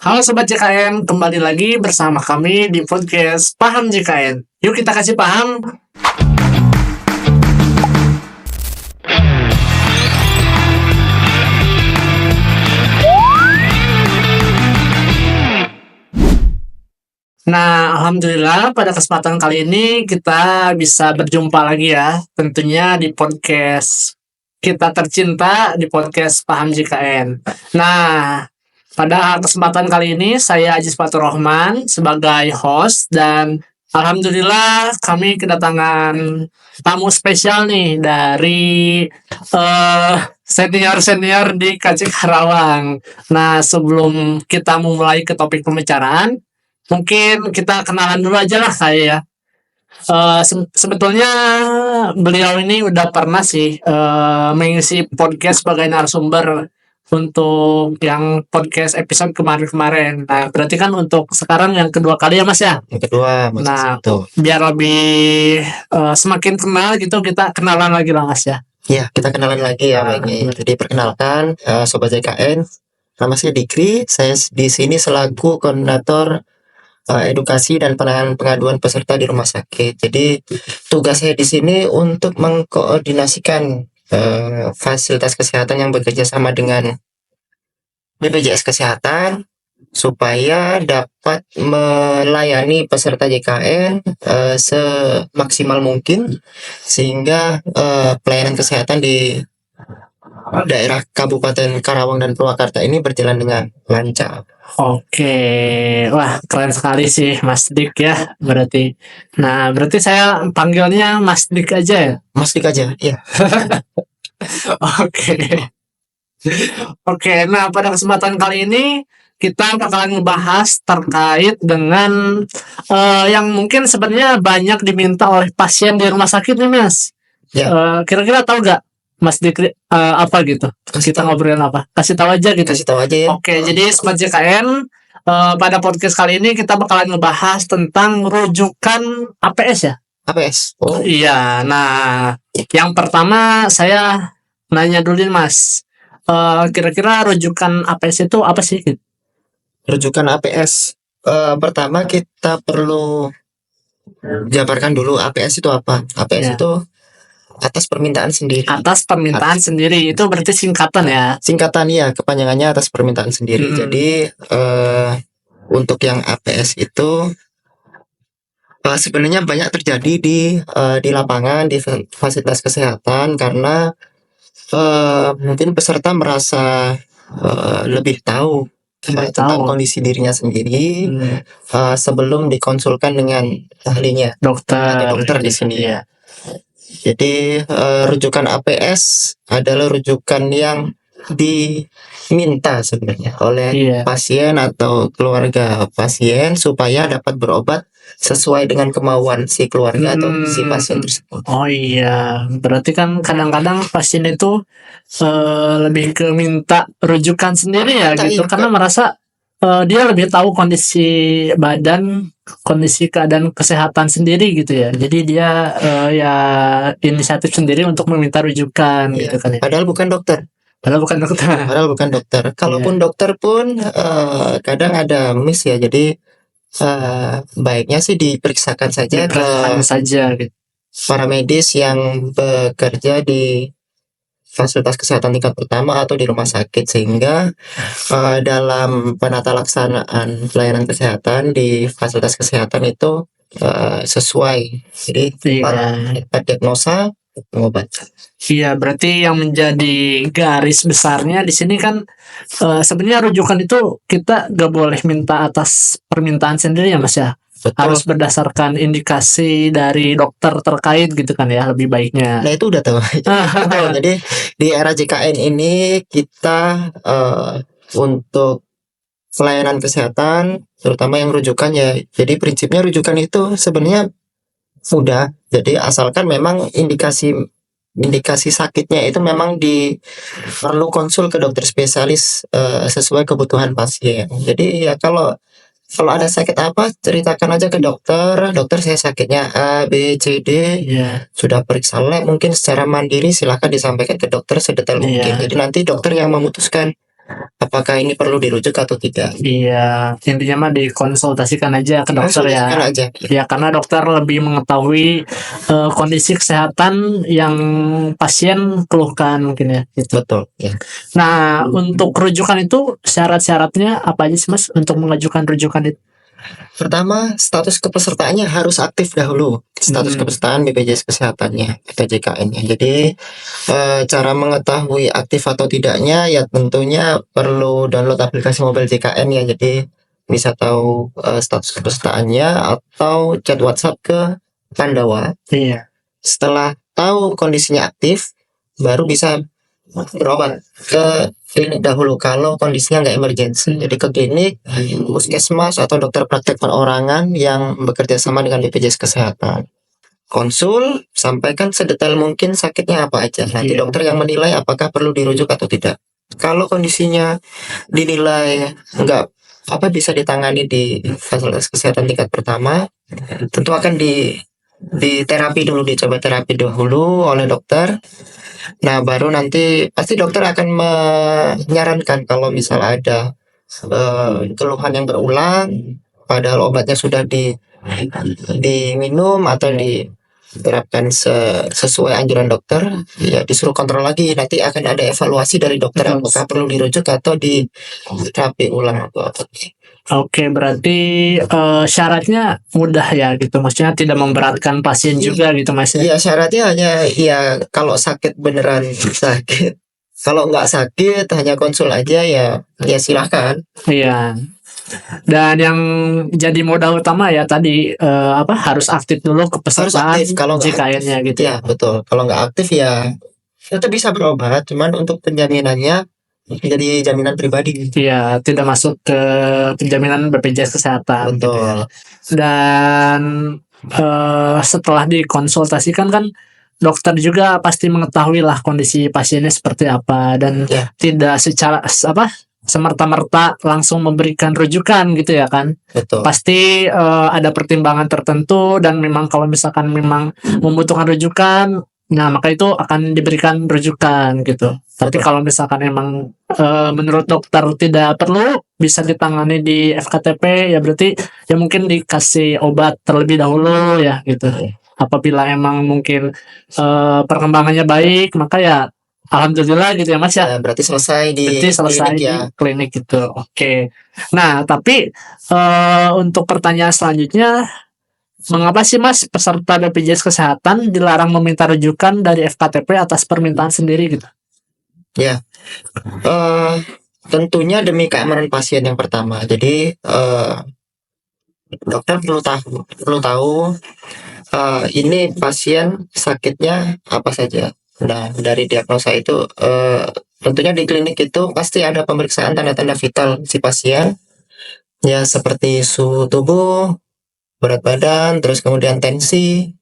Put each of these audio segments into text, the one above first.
Halo Sobat JKN, kembali lagi bersama kami di podcast Paham JKN. Yuk kita kasih paham. Nah, Alhamdulillah pada kesempatan kali ini kita bisa berjumpa lagi ya. Tentunya di podcast kita tercinta, di podcast Paham JKN. Nah, pada kesempatan kali ini saya Ajis Fatur Rahman sebagai host dan alhamdulillah kami kedatangan tamu spesial nih dari senior-senior di KC Karawang. Nah, sebelum kita memulai ke topik pembicaraan, mungkin kita kenalan dulu aja lah saya ya. Sebetulnya beliau ini udah pernah sih mengisi podcast sebagai narasumber untuk yang podcast episode kemarin-kemarin. Nah, berarti kan untuk sekarang yang kedua kali ya Mas ya. Yang kedua, Mas. Nah, Tuh. biar lebih semakin kenal gitu kita kenalan lagi lah Mas ya. Ya, kita kenalan lagi ya. Jadi perkenalkan Sobat JKN, nama saya Dikri. Saya di sini selaku koordinator edukasi dan penanganan pengaduan peserta di rumah sakit. Jadi tugas saya di sini untuk mengkoordinasikan fasilitas kesehatan yang bekerja sama dengan BPJS Kesehatan supaya dapat melayani peserta JKN semaksimal mungkin sehingga pelayanan kesehatan di daerah Kabupaten Karawang dan Purwakarta ini berjalan dengan lancar. Oke, wah keren sekali sih Mas Dik ya berarti. Nah, berarti saya panggilnya Mas Dik aja ya. Mas Dik aja, ya. Oke. Oke, nah pada kesempatan kali ini kita bakalan ngebahas terkait dengan yang mungkin sebenarnya banyak diminta oleh pasien di rumah sakit nih Mas. Ya. Kira-kira tahu gak Mas Dik apa gitu? Kita ngobrolin apa? Kasih tahu aja gitu. Kasih tahu aja ya. Oke, jadi Sobat JKN pada podcast kali ini kita bakalan ngebahas tentang rujukan APS ya. APS. Oh iya, nah yang pertama saya nanya dulu nih Mas. Kira-kira rujukan APS itu apa sih? Rujukan APS pertama kita perlu jabarkan dulu APS itu apa. APS itu atas permintaan sendiri. Atas permintaan sendiri itu berarti singkatan ya. Singkatan ya, kepanjangannya atas permintaan sendiri. Jadi untuk yang APS itu sebenarnya banyak terjadi di lapangan, di fasilitas kesehatan karena mungkin peserta merasa lebih tahu tentang kondisi dirinya sendiri sebelum dikonsulkan dengan ahlinya, dokter di sini ya. Jadi rujukan APS adalah rujukan yang diminta sebenarnya oleh pasien atau keluarga pasien supaya dapat berobat sesuai dengan kemauan si keluarga atau si pasien tersebut. Oh iya, berarti kan kadang-kadang pasien itu lebih ke minta rujukan sendiri ya gitu, karena merasa dia lebih tahu kondisi badan, kondisi keadaan kesehatan sendiri gitu ya. Jadi dia ya inisiatif sendiri untuk meminta rujukan gitu kan ya. Padahal bukan dokter. Padahal bukan dokter. Kalaupun dokter pun kadang ada miss ya. Jadi baiknya sih diperiksakan saja gitu. Para medis yang bekerja di fasilitas kesehatan tingkat pertama atau di rumah sakit, sehingga dalam penata laksanaan pelayanan kesehatan di fasilitas kesehatan itu sesuai. Jadi tepat diagnosa, pengobatan. Iya, berarti yang menjadi garis besarnya di sini kan sebenarnya rujukan itu kita gak boleh minta atas permintaan sendiri ya Mas ya. Betul. Harus berdasarkan indikasi dari dokter terkait gitu kan ya, lebih baiknya. Nah itu udah tahu. Jadi di era JKN ini kita untuk pelayanan kesehatan terutama yang rujukan ya, jadi prinsipnya rujukan itu sebenarnya sudah, jadi asalkan memang indikasi sakitnya itu memang perlu konsul ke dokter spesialis sesuai kebutuhan pasien. Jadi ya kalau ada sakit apa, ceritakan aja ke dokter saya sakitnya A, B, C, D. Sudah periksa lab, mungkin secara mandiri silakan disampaikan ke dokter sedetail mungkin. Jadi nanti dokter yang memutuskan apakah ini perlu dirujuk atau tidak. Iya, intinya mah dikonsultasikan aja ke dokter ya. Konsultasikan aja. Ya, karena dokter lebih mengetahui kondisi kesehatan yang pasien keluhkan mungkin ya. Gitu. Betul. Ya. Nah, untuk rujukan itu syarat-syaratnya apa aja sih Mas untuk mengajukan rujukan itu? Pertama, status kepesertaannya harus aktif dahulu. Status kepesertaan BPJS Kesehatannya atau JKN-nya. Jadi cara mengetahui aktif atau tidaknya ya tentunya perlu download aplikasi mobile JKN ya. Jadi bisa tahu status kepesertaannya atau chat WhatsApp ke Pandawa. Iya. Setelah tahu kondisinya aktif, baru bisa berobat ke klinik dahulu kalau kondisinya nggak emergensi. Jadi ke klinik, puskesmas atau dokter praktek perorangan yang bekerja sama dengan BPJS Kesehatan. Konsul, sampaikan sedetail mungkin sakitnya apa aja. Nanti Iya. dokter yang menilai apakah perlu dirujuk atau tidak. Kalau kondisinya dinilai nggak bisa ditangani di fasilitas kesehatan tingkat pertama, tentu akan di terapi dulu, dicoba terapi dahulu oleh dokter. Nah, baru nanti pasti dokter akan menyarankan kalau misal ada keluhan yang berulang, padahal obatnya sudah diminum atau diterapkan sesuai anjuran dokter, ya disuruh kontrol lagi. Nanti akan ada evaluasi dari dokter apakah perlu dirujuk atau di terapi ulang atau apa. Oke, berarti syaratnya mudah ya gitu. Maksudnya tidak memberatkan pasien juga gitu Mas ya. Iya, syaratnya hanya ya kalau sakit beneran sakit. Kalau nggak sakit hanya konsul aja ya silahkan. Iya. Dan yang jadi modal utama ya tadi harus aktif dulu Harus kepesertaan aktif. Kalau nggak JKN-nya gitu. ya betul. Kalau nggak aktif ya tetap bisa berobat, cuman untuk penjaminannya jadi jaminan pribadi. Iya, tidak masuk ke penjaminan BPJS Kesehatan. Gitu ya. Betul. Dan setelah dikonsultasikan kan dokter juga pasti mengetahui lah kondisi pasiennya seperti apa dan Ya. tidak secara semerta-merta langsung memberikan rujukan gitu ya kan. Betul. Pasti ada pertimbangan tertentu dan memang kalau misalkan memang membutuhkan rujukan, nah maka itu akan diberikan rujukan gitu. Tapi Betul. kalau misalkan emang menurut dokter tidak perlu, bisa ditangani di FKTP ya berarti ya mungkin dikasih obat terlebih dahulu ya gitu. Apabila emang mungkin perkembangannya baik, maka ya alhamdulillah gitu ya Mas ya. Ya, berarti selesai di Berarti selesai klinik ya. di klinik gitu. Oke. Nah, tapi untuk pertanyaan selanjutnya, mengapa sih Mas peserta BPJS Kesehatan dilarang meminta rujukan dari FKTP atas permintaan sendiri gitu? Ya. Tentunya demi keamanan pasien yang pertama. Jadi dokter perlu tahu ini pasien sakitnya apa saja. Nah, dari diagnosa itu tentunya di klinik itu pasti ada pemeriksaan tanda-tanda vital si pasien. Ya, seperti suhu tubuh, berat badan, terus kemudian tensi.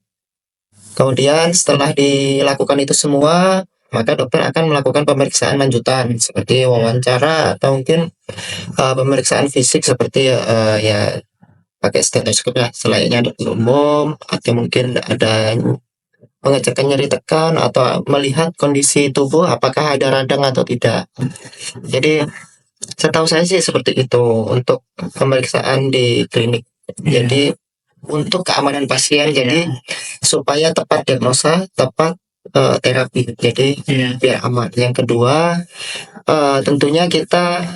Kemudian setelah dilakukan itu semua, maka dokter akan melakukan pemeriksaan lanjutan seperti wawancara atau mungkin pemeriksaan fisik seperti ya pakai stetoskop ya selayaknya dokter umum, atau mungkin ada pengecekan nyeri tekan atau melihat kondisi tubuh apakah ada radang atau tidak. Jadi setahu saya sih seperti itu untuk pemeriksaan di klinik. Jadi untuk keamanan pasien, jadi supaya tepat diagnosa, tepat terapi. Jadi biar aman. Yang kedua, tentunya kita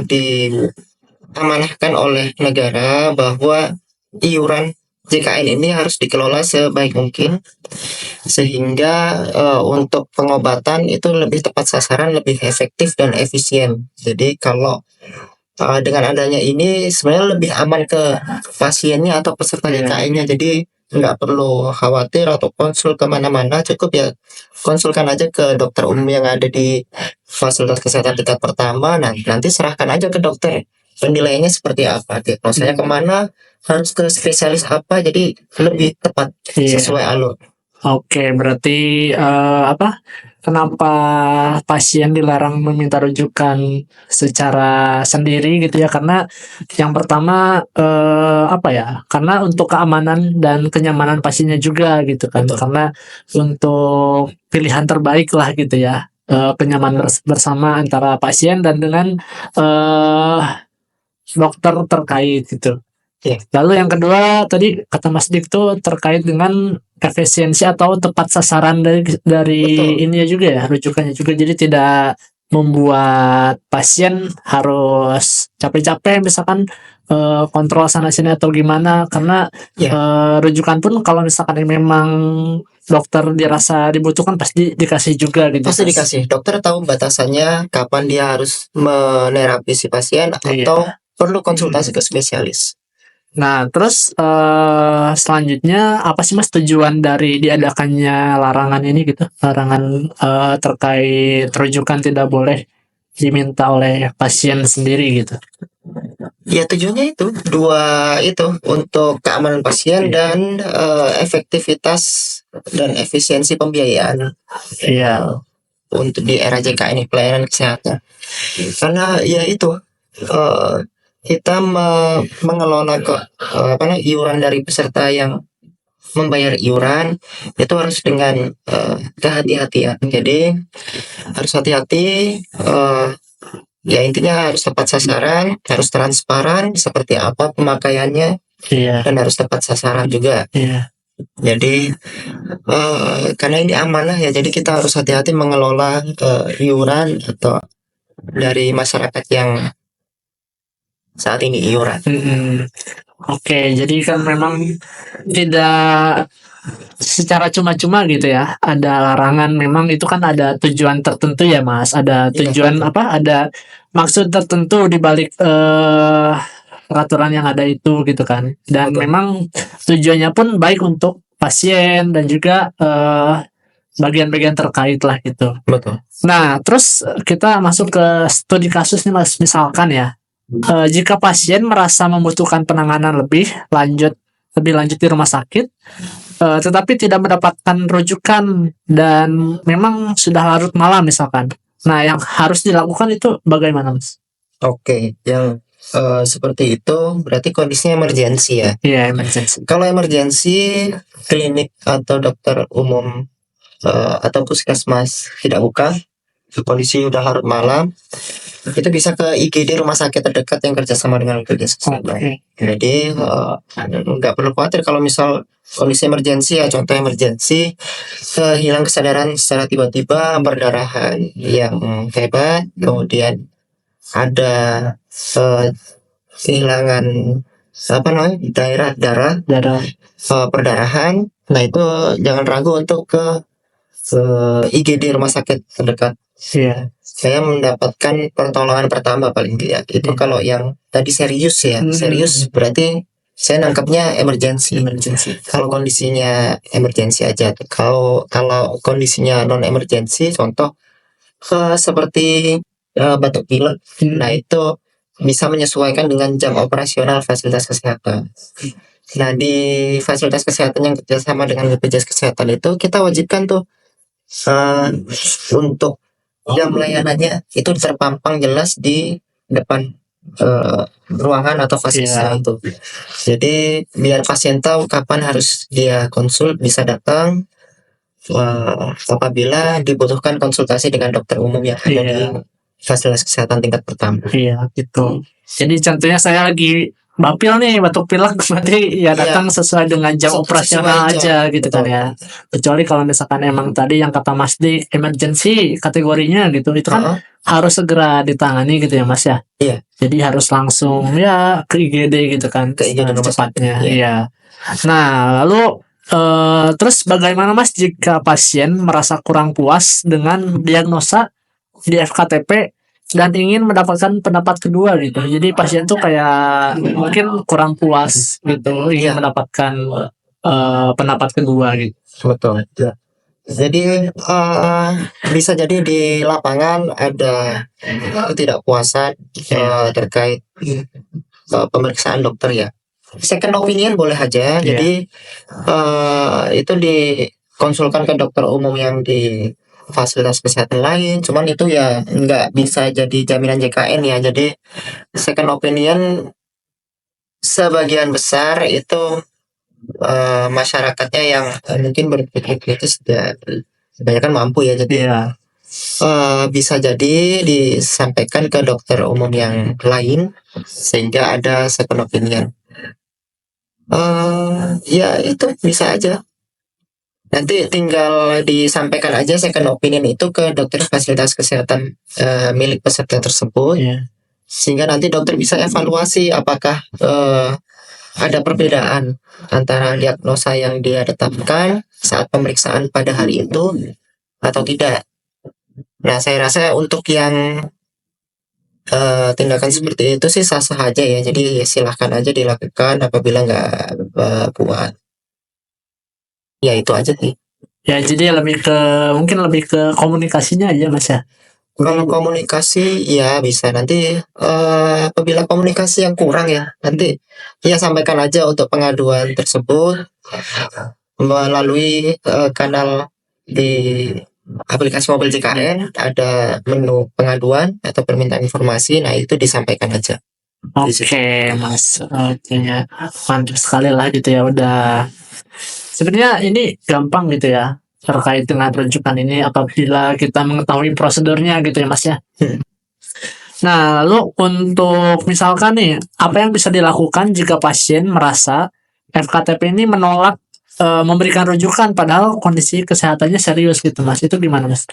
diamanahkan oleh negara bahwa iuran JKN ini harus dikelola sebaik mungkin sehingga untuk pengobatan itu lebih tepat sasaran, lebih efektif dan efisien. Jadi kalau dengan adanya ini sebenarnya lebih aman ke pasiennya atau peserta JKN-nya. Jadi nggak perlu khawatir atau konsul kemana-mana, cukup ya konsulkan aja ke dokter umum yang ada di fasilitas kesehatan tingkat pertama. Nah, nanti serahkan aja ke dokter penilaiannya seperti apa, diagnosanya kemana, harus ke spesialis apa, jadi lebih tepat sesuai alur. Oke, berarti kenapa pasien dilarang meminta rujukan secara sendiri gitu ya? Karena yang pertama karena untuk keamanan dan kenyamanan pasiennya juga gitu kan. Betul. Karena untuk pilihan terbaik lah gitu ya. kenyamanan bersama antara pasien dan dengan dokter terkait gitu. Iya. Lalu yang kedua tadi kata Mas Dik tuh terkait dengan efisiensi atau tepat sasaran dari Betul. ininya juga ya, rujukannya juga. Jadi tidak membuat pasien harus capek-capek misalkan kontrol sana sini atau gimana, karena Iya. rujukan pun kalau misalkan memang dokter dirasa dibutuhkan pasti dikasih juga gitu. Pasti dikasih. Dokter tahu batasannya kapan dia harus menerapi si pasien Iya. atau perlu konsultasi ke spesialis. Nah, terus selanjutnya apa sih Mas tujuan dari diadakannya larangan ini gitu? Larangan terkait rujukan tidak boleh diminta oleh pasien sendiri gitu. Ya tujuannya itu dua itu untuk keamanan pasien dan efektivitas dan efisiensi pembiayaan Iya. untuk di era JKN ini, pelayanan kesehatan. Karena ya itu kita mengelola iuran dari peserta yang membayar iuran itu harus dengan kehati-hatian. Jadi harus hati-hati. Ya intinya harus tepat sasaran, harus transparan seperti apa pemakaiannya, Iya. dan harus tepat sasaran juga. Iya. Jadi karena ini amanah ya, jadi kita harus hati-hati mengelola iuran atau dari masyarakat yang saat ini iuran. Oke, jadi kan memang tidak secara cuma-cuma gitu ya. Ada larangan, memang itu kan ada tujuan tertentu ya Mas. Ada tujuan apa? Ada maksud tertentu di balik peraturan yang ada itu gitu kan. Dan Betul. memang tujuannya pun baik untuk pasien dan juga bagian-bagian terkait lah gitu. Betul. Nah, terus kita masuk ke studi kasus nih Mas. Misalkan ya, jika pasien merasa membutuhkan penanganan lebih lanjut di rumah sakit, tetapi tidak mendapatkan rujukan dan memang sudah larut malam misalkan. Nah, yang harus dilakukan itu bagaimana, Mas? Oke, yang seperti itu berarti kondisinya emergensi ya. Iya, emergency. Kalau emergensi, klinik atau dokter umum atau puskesmas tidak buka, kondisi udah larut malam, itu bisa ke IGD rumah sakit terdekat yang kerjasama dengan BPJS Kesehatan. Oke. Jadi nggak perlu khawatir kalau misal kondisi emergensi ya, contoh emergensi hilang kesadaran secara tiba-tiba, perdarahan yang hebat, kemudian ada kehilangan daerah darah, Darah. perdarahan. Nah itu jangan ragu untuk ke IGD rumah sakit terdekat. Iya. Saya mendapatkan pertolongan pertama paling tidak. Itu Iya. kalau yang tadi serius ya, serius berarti saya nangkapnya emergensi. Kalau kondisinya emergensi aja. Kalau kondisinya non emergensi, contoh seperti batuk pilek, nah itu bisa menyesuaikan dengan jam operasional fasilitas kesehatan. Nah di fasilitas kesehatan yang kerjasama dengan BPJS Kesehatan itu kita wajibkan tuh untuk jam layanannya itu terpampang jelas di depan ruangan atau fasilitas itu. Jadi biar pasien tahu kapan harus dia konsul, bisa datang apabila dibutuhkan konsultasi dengan dokter umum yang ada di fasilitas kesehatan tingkat pertama. Iya gitu. Jadi contohnya saya lagi bapil nih, batuk pilek, berarti ya datang sesuai dengan jam operasional aja gitu kan ya. Kecuali kalau misalkan emang tadi yang kata Mas Dik emergency kategorinya gitu, itu kan harus segera ditangani gitu ya Mas ya. Iya. Jadi harus langsung ya ke IGD gitu kan, ke IGD cepatnya. Iya. Nah lalu terus bagaimana Mas jika pasien merasa kurang puas dengan diagnosa di FKTP dan ingin mendapatkan pendapat kedua gitu. Jadi pasien tuh kayak mungkin kurang puas gitu, ingin mendapatkan pendapat kedua gitu. Betul. Jadi bisa jadi di lapangan ada ketidakpuasan terkait pemeriksaan dokter ya. Second opinion boleh aja. Jadi itu dikonsulkan ke dokter umum yang di fasilitas kesehatan lain. Cuman itu ya nggak bisa jadi jaminan JKN ya. Jadi second opinion sebagian besar itu masyarakatnya yang mungkin berpikir kritis ya kebanyakan mampu ya. Jadi bisa jadi disampaikan ke dokter umum yang lain sehingga ada second opinion. Ya itu bisa aja. Nanti tinggal disampaikan aja second opinion itu ke dokter fasilitas kesehatan milik peserta tersebut, Iya. sehingga nanti dokter bisa evaluasi apakah ada perbedaan antara diagnosa yang dia tetapkan saat pemeriksaan pada hari itu atau tidak. Nah, saya rasa untuk yang tindakan seperti itu sih sah-sah aja ya. Jadi silahkan aja dilakukan apabila nggak kuat. Ya itu aja sih. Ya, jadi mungkin lebih ke komunikasinya aja Mas ya. Kalau komunikasi ya bisa nanti apabila komunikasi yang kurang ya nanti ya sampaikan aja untuk pengaduan tersebut melalui kanal di aplikasi mobil JKN, ada menu pengaduan atau permintaan informasi. Nah itu disampaikan aja. Oke Mas, oke ya, mantap sekali lah gitu ya. Udah, sebenarnya ini gampang gitu ya terkait dengan rujukan ini apabila kita mengetahui prosedurnya gitu ya Mas ya. Nah, lalu untuk misalkan nih, apa yang bisa dilakukan jika pasien merasa FKTP ini menolak memberikan rujukan padahal kondisi kesehatannya serius gitu Mas, itu gimana Mas?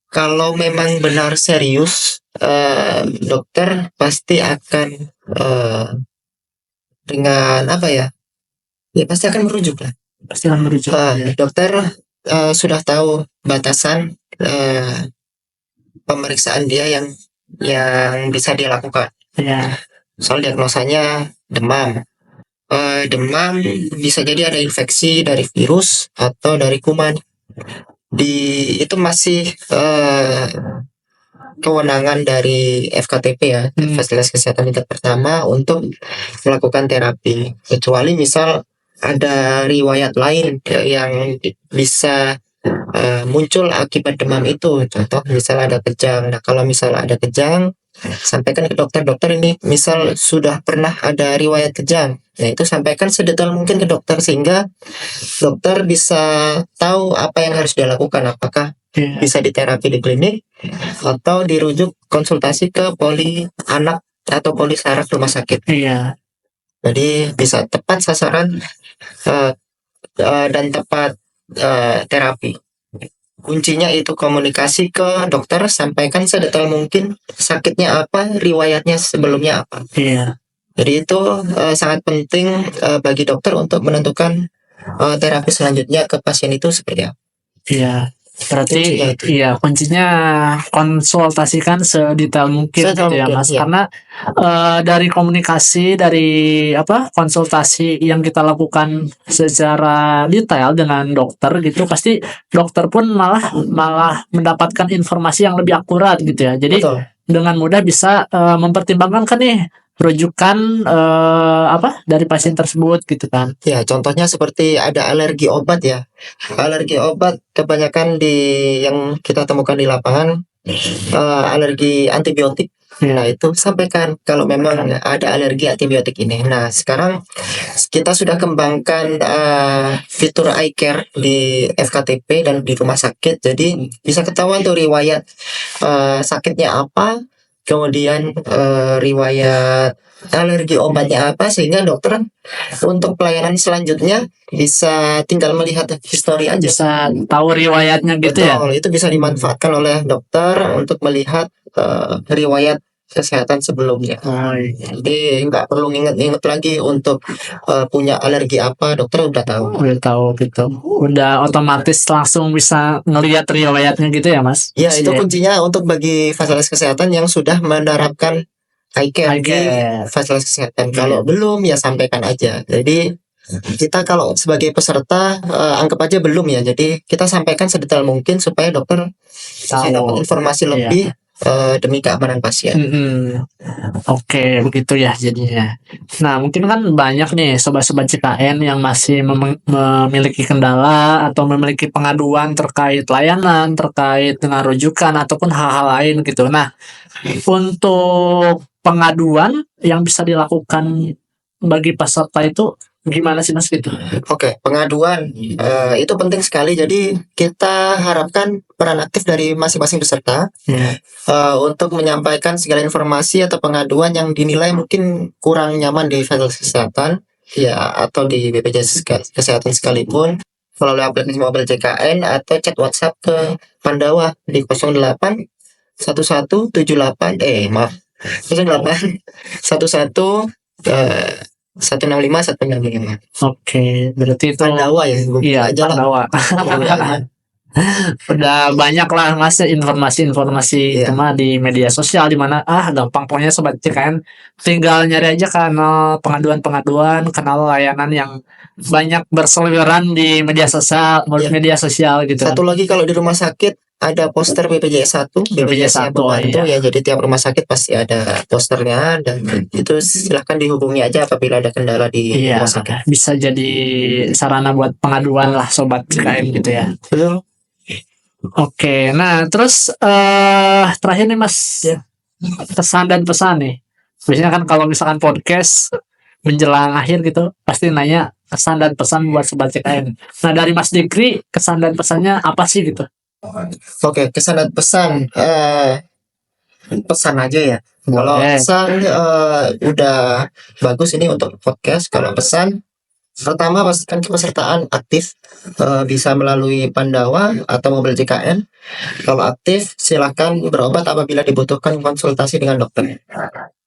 Kalau memang benar serius, dokter pasti akan dengan apa ya? Ya pasti akan merujuk lah. Pasti akan merujuk. Dokter sudah tahu batasan pemeriksaan dia yang bisa dia lakukan. Ya. Soal diagnosanya demam. Demam bisa jadi ada infeksi dari virus atau dari kuman. Itu masih kewenangan dari FKTP ya, fasilitas kesehatan tingkat pertama, untuk melakukan terapi. Kecuali misal ada riwayat lain yang bisa muncul akibat demam itu, contoh misal ada kejang. Nah kalau misal ada kejang, sampaikan ke dokter ini misal sudah pernah ada riwayat kejang, nah itu sampaikan sedetail mungkin ke dokter sehingga dokter bisa tahu apa yang harus dia lakukan, apakah bisa diterapi di klinik atau dirujuk konsultasi ke poli anak atau poli saraf rumah sakit. Iya. Jadi bisa tepat sasaran dan tepat terapi. Kuncinya itu komunikasi ke dokter, sampaikan sedetail mungkin sakitnya apa, riwayatnya sebelumnya apa. Iya. Jadi itu sangat penting bagi dokter untuk menentukan terapi selanjutnya ke pasien itu seperti apa. Iya. Berarti kuncinya konsultasikan sedetail mungkin gitu ya Mas, karena dari komunikasi, dari konsultasi yang kita lakukan secara detail dengan dokter gitu, pasti dokter pun malah mendapatkan informasi yang lebih akurat gitu ya. Jadi dengan mudah bisa mempertimbangkan kan nih rujukan dari pasien tersebut gitu kan. Ya, contohnya seperti ada alergi obat ya. Alergi obat kebanyakan yang kita temukan di lapangan alergi antibiotik. Nah, itu sampaikan kalau memang ada alergi antibiotik ini. Nah, sekarang kita sudah kembangkan fitur iCare di FKTP dan di rumah sakit. Jadi bisa ketahuan tuh riwayat sakitnya apa, kemudian riwayat alergi obatnya apa, sehingga dokter untuk pelayanan selanjutnya bisa tinggal melihat histori aja. Bisa tahu riwayatnya gitu. Betul, ya. Itu bisa dimanfaatkan oleh dokter untuk melihat riwayat kesehatan sebelumnya. Jadi nggak perlu ingat-ingat lagi untuk punya alergi apa, dokter udah tahu. Udah tahu gitu. Udah otomatis langsung bisa ngelihat riwayatnya gitu ya Mas? Ya, itu kuncinya untuk bagi fasilitas kesehatan yang sudah menerapkan iCare di fasilitas kesehatan. Kalau belum ya sampaikan aja. Jadi kita kalau sebagai peserta anggap aja belum ya. Jadi kita sampaikan sedetail mungkin supaya dokter bisa dapat informasi lebih demi keamanan pasien. Oke, begitu ya jadinya. Nah, mungkin kan banyak nih sobat-sobat JKN yang masih memiliki kendala atau memiliki pengaduan terkait layanan, terkait dengan rujukan ataupun hal-hal lain gitu. Nah, untuk pengaduan yang bisa dilakukan bagi peserta itu gimana sih Mas gitu? Oke, pengaduan itu penting sekali. Jadi kita harapkan peran aktif dari masing-masing peserta Ya. untuk menyampaikan segala informasi atau pengaduan yang dinilai mungkin kurang nyaman di fasilitas kesehatan, ya atau di BPJS Kesehatan sekalipun, melalui aplikasi mobile JKN atau chat WhatsApp ke Pandawa di 08 1178 maaf 08 11 165 165. Oke, berarti itu Pandawa ya, iya aja lah. Pandawa. Udah banyak lah Mas informasi-informasi Iya. itu mah di media sosial di mana gampang pokoknya sobat CKN tinggal nyari aja kanal pengaduan-pengaduan, kanal layanan yang banyak berseliweran di media sosial, Iya. media sosial gitu kan. Satu lagi kalau di rumah sakit ada poster BPJS 1, BPJS yang 1, membantu iya. ya. Jadi tiap rumah sakit pasti ada posternya dan itu silahkan dihubungi aja apabila ada kendala di Iya, rumah sakit. bisa jadi sarana buat pengaduan lah sobat CKN gitu ya. Betul. Oke, nah terus terakhir nih Mas, ya, pesan dan pesan nih. Biasanya kan kalau misalkan podcast menjelang akhir gitu pasti nanya kesan dan pesan buat sobat CKN. Nah dari Mas Dikri kesan dan pesannya apa sih gitu? Oke, kesan dan pesan. Pesan aja ya. Kalau Boleh. pesan udah bagus ini untuk podcast. Kalau pesan pertama pastikan kepesertaan aktif, bisa melalui Pandawa atau mobil JKN. Kalau aktif silahkan berobat apabila dibutuhkan konsultasi dengan dokter.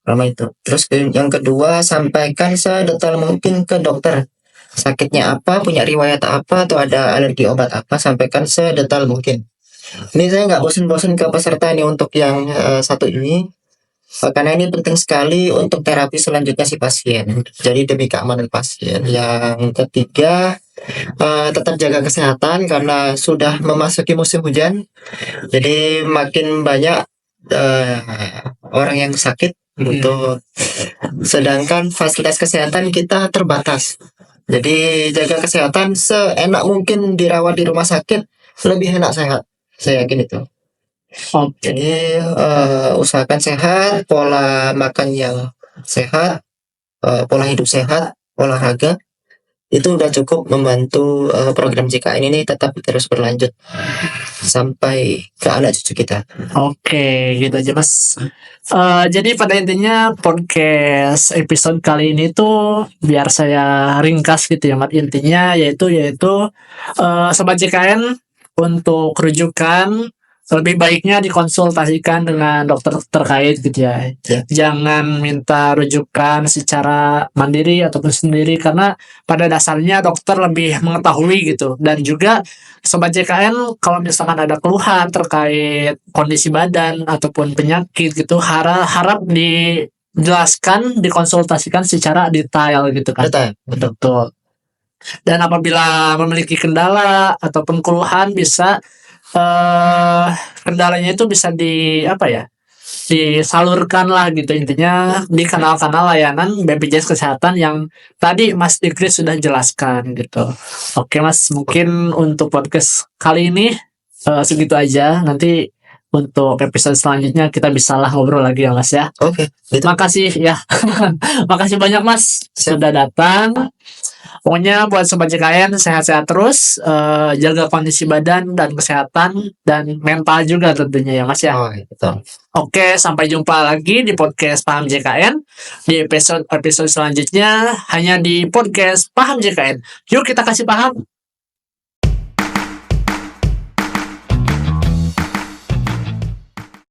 Pertama itu. Terus yang kedua, sampaikan sedetail mungkin ke dokter. Sakitnya apa, punya riwayat apa, atau ada alergi obat apa, sampaikan sedetail mungkin. Ini saya nggak bosan-bosan ke peserta nih untuk yang satu ini. Karena ini penting sekali untuk terapi selanjutnya si pasien. Jadi demi keamanan pasien. Yang ketiga, tetap jaga kesehatan karena sudah memasuki musim hujan. Jadi makin banyak orang yang sakit untuk sedangkan fasilitas kesehatan kita terbatas. Jadi jaga kesehatan seenak mungkin dirawat di rumah sakit lebih enak sehat. Saya yakin itu. Oke. Jadi usahakan sehat, pola makan yang sehat, pola hidup sehat, olahraga itu udah cukup membantu program JKN ini tetap terus berlanjut sampai ke anak cucu kita. Oke, gitu aja Mas. Jadi pada intinya podcast episode kali ini tuh biar saya ringkas gitu ya, Mat. Intinya yaitu sobat JKN untuk rujukan lebih baiknya dikonsultasikan dengan dokter terkait gitu ya. Ya. Jangan minta rujukan secara mandiri ataupun sendiri karena pada dasarnya dokter lebih mengetahui gitu. Dan juga sobat JKN kalau misalkan ada keluhan terkait kondisi badan ataupun penyakit gitu harap dijelaskan, dikonsultasikan secara detail gitu kan. Betul. Dan apabila memiliki kendala ataupun keluhan bisa kendalanya itu bisa disalurkan lah gitu intinya di kanal-kanal layanan BPJS Kesehatan yang tadi Mas Dikri sudah jelaskan gitu. Oke Mas, mungkin untuk podcast kali ini segitu aja. Nanti untuk episode selanjutnya kita bisa lah ngobrol lagi ya Mas ya. Oke. Makasih ya. Makasih banyak Mas sudah datang. Pokoknya buat sobat JKN sehat-sehat terus, jaga kondisi badan dan kesehatan dan mental juga tentunya ya Mas ya. Oh, betul. Oke, sampai jumpa lagi di podcast Paham JKN di episode selanjutnya hanya di podcast Paham JKN. Yuk kita kasih paham.